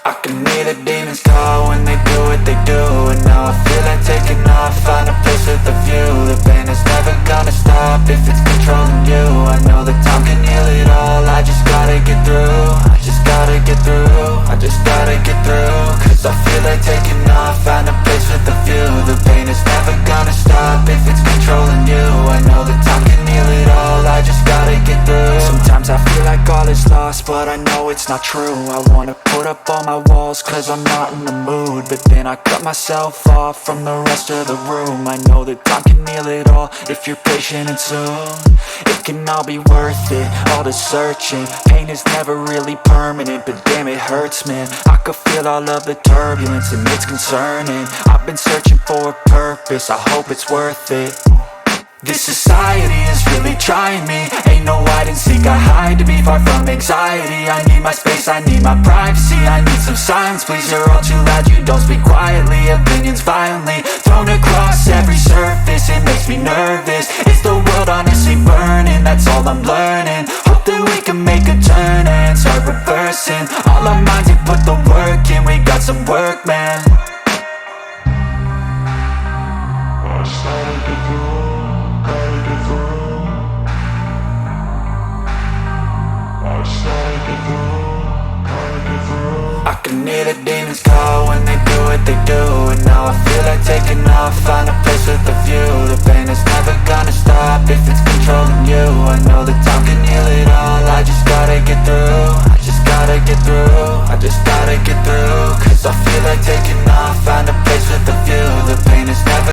I can hear the demons call when they do what they do. And now I feel like taking off, find a place with a view. The pain is never gonna stop if it's controlling you. I know that time can heal it all, I just gotta get through. I just gotta get through, I just gotta get through. Cause I feel like taking off, find a place with a view. The pain is never gonna stop if it's controlling you. I know that time can heal it all, I just gotta get through. Sometimes I feel like all is lost, but I know it's not true. I wanna put up all my walls cause I'm not in the mood, but then I cut myself off from the rest of the room. I know that time can heal it all if you're patient and soon it can all be worth it, all the searching. Pain is never really permanent, but damn it hurts, man. I could feel all of the turbulence and it's concerning. I've been searching for a purpose, I hope it's worth it. This society is really trying me. Ain't no hide and seek, I hide to be far from anxiety. I need my space, I need my privacy. I need some silence, please, you're all too loud. You don't speak quietly, opinions violently thrown across every surface. It makes me nervous, is the world honestly burning? That's all I'm learning. Hope that we can make a turn and start reversing all our minds and put the work in. We got some work, man. I started to do, I can hear the demons call when they do what they do. And now I feel like taking off, find a place with a view. The pain is never gonna stop if it's controlling you. I know that time can heal it all, I just gotta get through. I just gotta get through, I just gotta get through. Cause I feel like taking off, find a place with